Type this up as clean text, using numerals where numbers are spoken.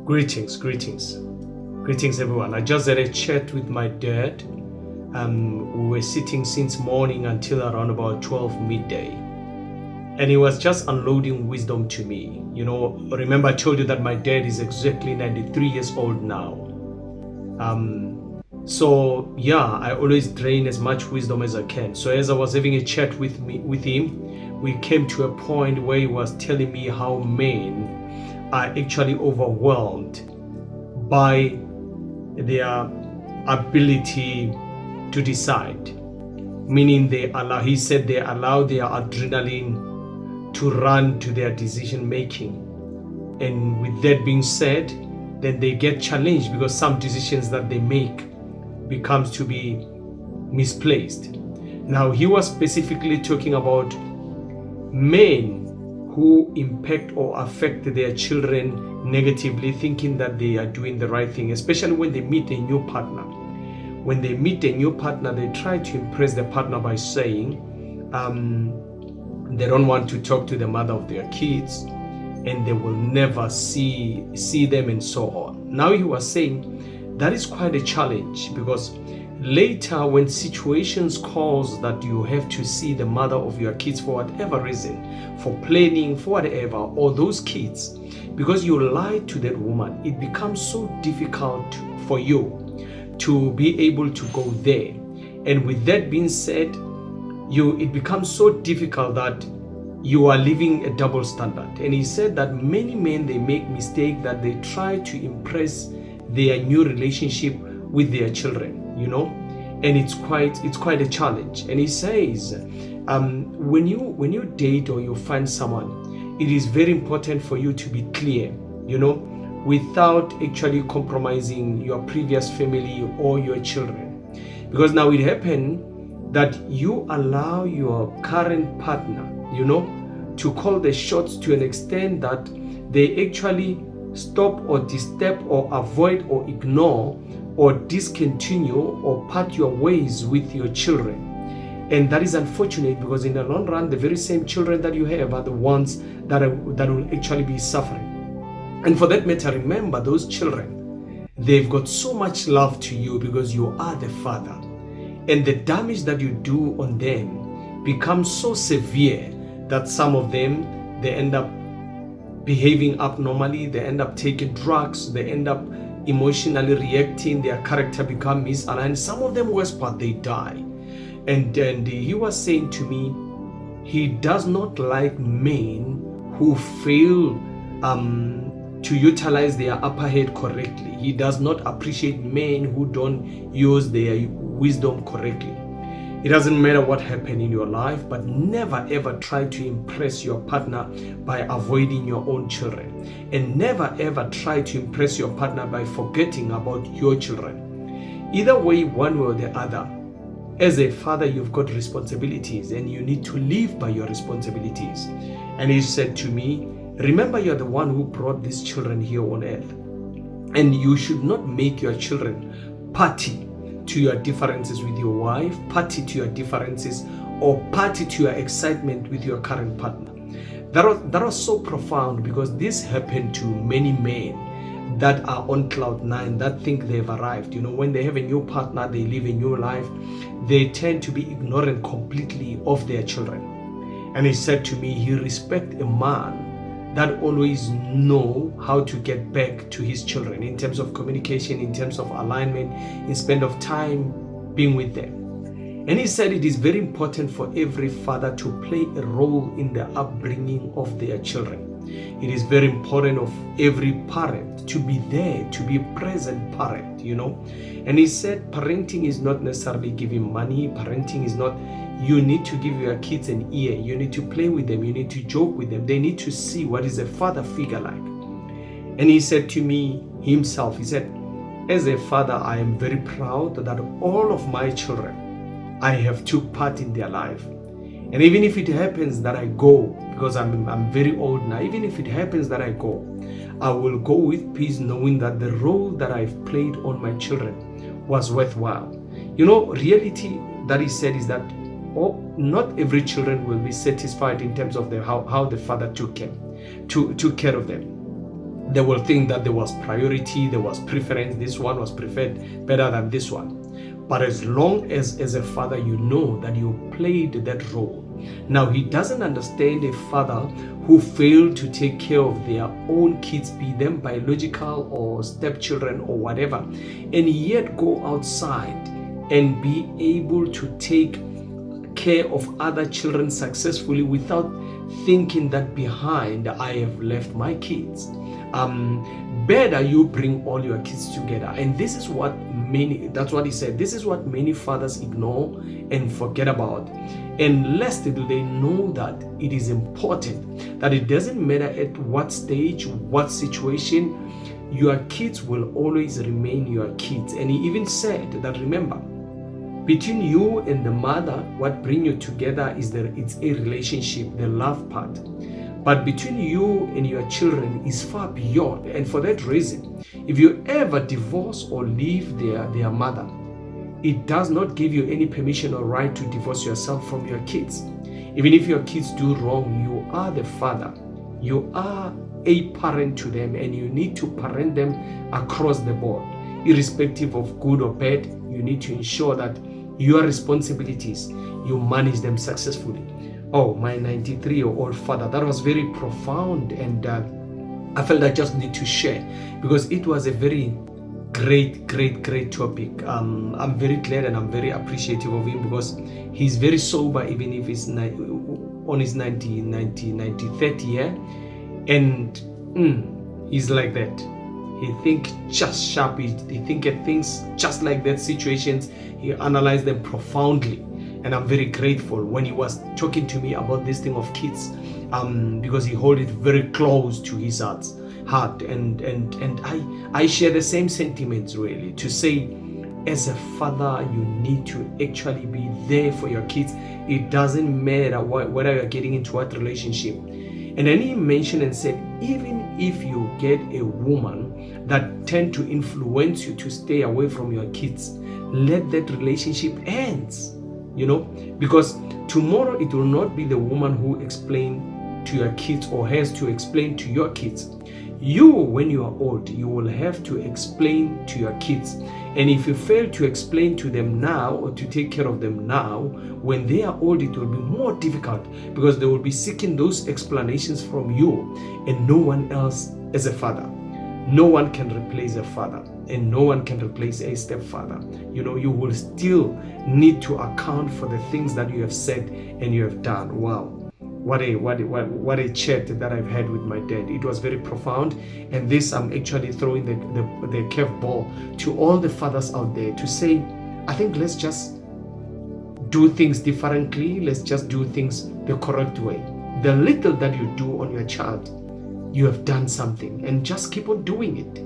Greetings, everyone. I just had a chat with my dad. We were sitting since morning until around about 12 midday. And he was just unloading wisdom to me. Remember I told you that my dad is exactly 93 years old now. I always drain as much wisdom as I can. So as I was having a chat with him, we came to a point where he was telling me how men are actually overwhelmed by their ability to decide. Meaning he said they allow their adrenaline to run to their decision making. And with that being said, then they get challenged because some decisions that they make becomes to be misplaced. Now he was specifically talking about men who impact or affect their children negatively, thinking that they are doing the right thing, especially when they meet a new partner. When they meet a new partner, they try to impress the partner by saying they don't want to talk to the mother of their kids and they will never see them and so on. Now he was saying that is quite a challenge because later when situations cause that you have to see the mother of your kids for whatever reason, for planning, for whatever, or those kids, because you lied to that woman, it becomes so difficult for you to be able to go there. And with that being said, it becomes so difficult that you are living a double standard. And he said that many men, they make mistake that they try to impress their new relationship with their children, and it's quite a challenge. And he says when you date or you find someone, it is very important for you to be clear, without actually compromising your previous family or your children. Because now it happened that you allow your current partner, to call the shots to an extent that they actually stop or disturb or avoid or ignore or discontinue or part your ways with your children. And that is unfortunate because in the long run, the very same children that you have are the ones that will actually be suffering. And for that matter, remember those children, they've got so much love to you because you are the father. And the damage that you do on them becomes so severe that some of them, they end up behaving abnormally, they end up taking drugs, they end up emotionally reacting, their character become misaligned. Some of them, worse part, they die. And he was saying to me, he does not like men who fail to utilize their upper head correctly. He does not appreciate men who don't use their wisdom correctly. It doesn't matter what happened in your life, but never ever try to impress your partner by avoiding your own children. And never ever try to impress your partner by forgetting about your children. Either way, one way or the other, as a father, you've got responsibilities and you need to live by your responsibilities. And he said to me, remember, you're the one who brought these children here on earth. And you should not make your children party to your differences with your wife, party to your differences, or party to your excitement with your current partner. That was so profound because this happened to many men that are on cloud nine, that think they've arrived. When they have a new partner, they live a new life, they tend to be ignorant completely of their children. And he said to me, he respects a man that always know how to get back to his children in terms of communication, in terms of alignment, in spend of time being with them. And he said it is very important for every father to play a role in the upbringing of their children. It is very important of every parent to be there, to be a present parent, And he said parenting is not necessarily giving money. Parenting is not, you need to give your kids an ear. You need to play with them. You need to joke with them. They need to see what is a father figure like. And he said to me himself, he said, as a father, I am very proud that all of my children, I have took part in their life. And even if it happens that I go, because I'm very old now, even if it happens that I go, I will go with peace, knowing that the role that I've played on my children was worthwhile. Reality that he said is that not every children will be satisfied in terms of how the father took care of them. They will think that there was priority, there was preference, this one was preferred better than this one. But as long as a father, you know that you played that role. Now, he doesn't understand a father who failed to take care of their own kids, be them biological or stepchildren or whatever, and yet go outside and be able to take care of other children successfully without thinking that behind I have left my kids. Better you bring all your kids together. And this is what that's what he said, this is what many fathers ignore and forget about. And lest do they know that it is important, that it doesn't matter at what stage, what situation, your kids will always remain your kids. And he even said that, remember, between you and the mother, what brings you together is that it's a relationship, the love part. But between you and your children is far beyond. And for that reason, if you ever divorce or leave their mother, it does not give you any permission or right to divorce yourself from your kids. Even if your kids do wrong, you are the father. You are a parent to them, and you need to parent them across the board. Irrespective of good or bad, you need to ensure that your responsibilities, you manage them successfully. Oh, my 93-year-old father, that was very profound, and I felt I just need to share because it was a very great topic. I'm very glad and I'm very appreciative of him because he's very sober, even if he's on his 30th year, and he's like that. He think just sharp. He think at things just like that situations. He analyzed them profoundly. And I'm very grateful when he was talking to me about this thing of kids, because he hold it very close to his heart. And I share the same sentiments, really, to say, as a father, you need to actually be there for your kids. It doesn't matter whether you're getting into what relationship. And then he mentioned and said, even if you get a woman that tend to influence you to stay away from your kids, let that relationship ends. Because tomorrow it will not be the woman who explains to your kids or has to explain to your kids. You, when you are old, you will have to explain to your kids. And if you fail to explain to them now or to take care of them now, when they are old, it will be more difficult because they will be seeking those explanations from you and no one else as a father. No one can replace a father, and no one can replace a stepfather. You will still need to account for the things that you have said and you have done. Wow. What a chat that I've had with my dad. It was very profound. And this, I'm actually throwing the curveball to all the fathers out there to say, I think let's just do things differently. Let's just do things the correct way. The little that you do on your child, you have done something, and just keep on doing it.